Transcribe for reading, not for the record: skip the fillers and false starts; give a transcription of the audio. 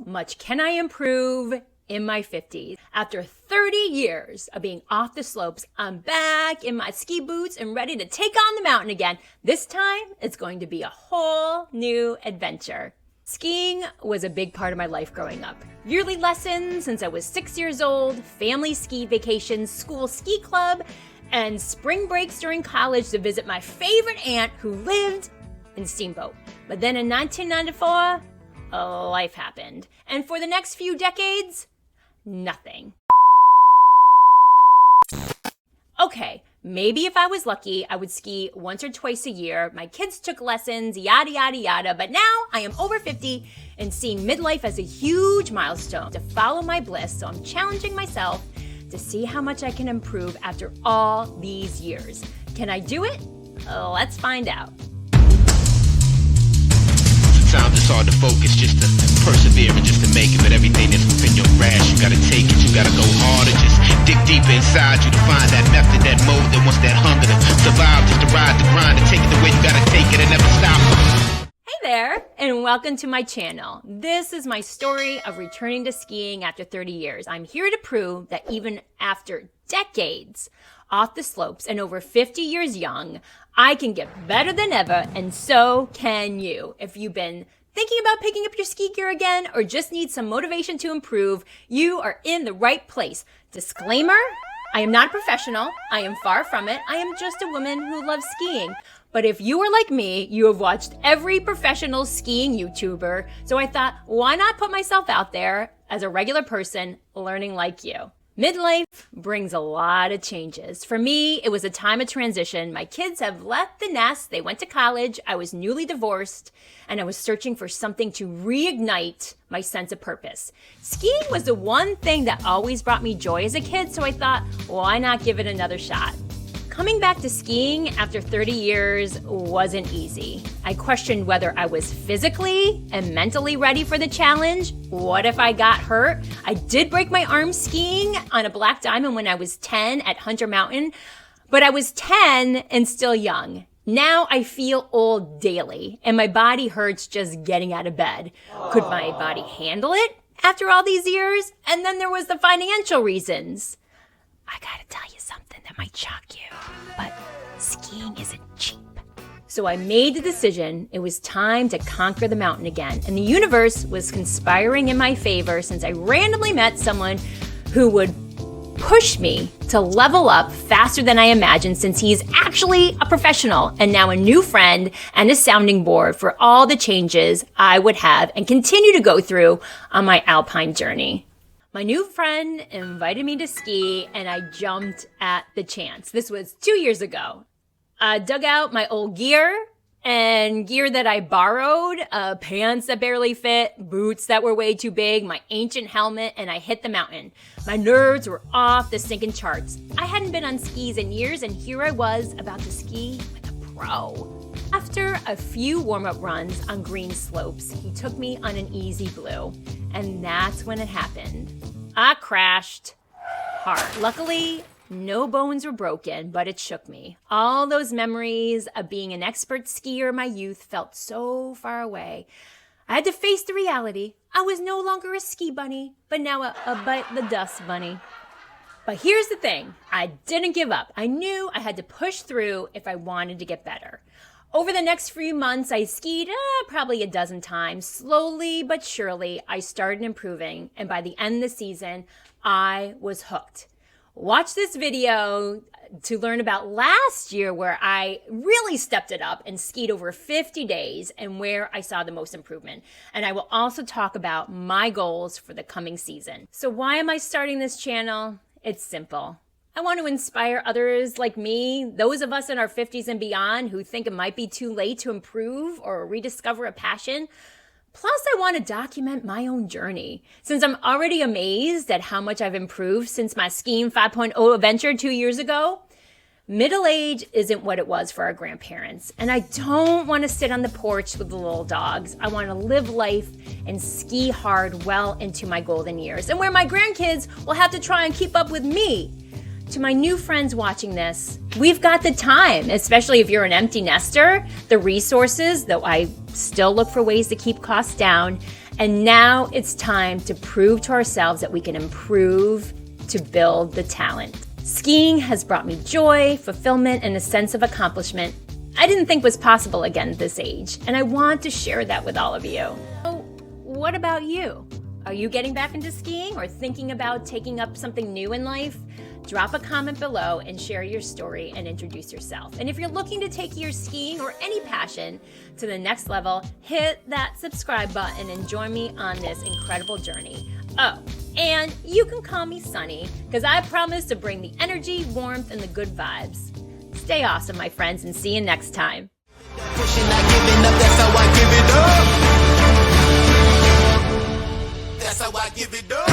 much can I improve in my 50s? After 30 years of being off the slopes, I'm back in my ski boots and ready to take on the mountain again. This time, it's going to be a whole new adventure. Skiing was a big part of my life growing up. Yearly lessons since I was 6 years old, family ski vacations, school ski club, and spring breaks during college to visit my favorite aunt who lived in Steamboat. But then in 1994, life happened. And for the next few decades, nothing. Okay, maybe if I was lucky, I would ski once or twice a year. My kids took lessons, yada, yada, yada. But now I am over 50 and seeing midlife as a huge milestone to follow my bliss. So I'm challenging myself to see how much I can improve after all these years. Can I do it? Let's find out. Sometimes it's hard to focus, just to persevere and just to make it. But everything that's within your grasp, you gotta take it, you gotta go harder. Just dig deeper inside you to find that method, that mode that wants that hunger to survive, just to ride the grind, to take it the way you gotta take it and never stop. Hey there, and welcome to my channel. This is my story of returning to skiing after 30 years. I'm here to prove that even after decades off the slopes and over 50 years young, I can get better than ever, and so can you. If you've been thinking about picking up your ski gear again or just need some motivation to improve, you are in the right place. Disclaimer, I am not a professional. I am far from it. I am just a woman who loves skiing. But if you are like me, you have watched every professional skiing YouTuber. So I thought, why not put myself out there as a regular person learning like you? Midlife brings a lot of changes. For me, it was a time of transition. My kids have left the nest. They went to college. I was newly divorced, and I was searching for something to reignite my sense of purpose. Skiing was the one thing that always brought me joy as a kid, so I thought, why not give it another shot? Coming back to skiing after 30 years wasn't easy. I questioned whether I was physically and mentally ready for the challenge. What if I got hurt? I did break my arm skiing on a black diamond when I was 10 at Hunter Mountain, but I was 10 and still young. Now I feel old daily, and my body hurts just getting out of bed. Could my body handle it after all these years? And then there was the financial reasons. I gotta tell you something that might shock you, but skiing isn't cheap. So I made the decision it was time to conquer the mountain again, and the universe was conspiring in my favor since I randomly met someone who would push me to level up faster than I imagined, since he's actually a professional and now a new friend and a sounding board for all the changes I would have and continue to go through on my alpine journey. My new friend invited me to ski, and I jumped at the chance. This was 2 years ago. I dug out my old gear and gear that I borrowed, pants that barely fit, boots that were way too big, my ancient helmet, and I hit the mountain. My nerves were off the stinking charts. I hadn't been on skis in years, and here I was about to ski with a pro. After a few warm-up runs on green slopes, he took me on an easy blue, and that's when it happened. I crashed hard. Luckily, no bones were broken, but it shook me. All those memories of being an expert skier in my youth felt so far away. I had to face the reality. I was no longer a ski bunny, but now a bite the dust bunny. But here's the thing. I didn't give up. I knew I had to push through if I wanted to get better. Over the next few months, I skied probably a dozen times. Slowly but surely, I started improving. And by the end of the season, I was hooked. Watch this video to learn about last year, where I really stepped it up and skied over 50 days and where I saw the most improvement. And I will also talk about my goals for the coming season. So why am I starting this channel? It's simple. I want to inspire others like me, those of us in our 50s and beyond who think it might be too late to improve or rediscover a passion. Plus, I want to document my own journey, since I'm already amazed at how much I've improved since my Skiing 5.0 adventure 2 years ago. Middle age isn't what it was for our grandparents, and I don't want to sit on the porch with the little dogs. I want to live life and ski hard well into my golden years, and where my grandkids will have to try and keep up with me. To my new friends watching this, we've got the time, especially if you're an empty nester, the resources, though I still look for ways to keep costs down, And now it's time to prove to ourselves that we can improve to build the talent. Skiing has brought me joy, fulfillment, and a sense of accomplishment I didn't think was possible again at this age, and I want to share that with all of you. So, what about you? Are you getting back into skiing or thinking about taking up something new in life? Drop a comment below and share your story and introduce yourself. And if you're looking to take your skiing or any passion to the next level, hit that subscribe button and join me on this incredible journey. Oh, and you can call me Sunny, because I promise to bring the energy, warmth, and the good vibes. Stay awesome, my friends, and see you next time. Pushing, not giving up, that's how I give it up. That's how I give it up.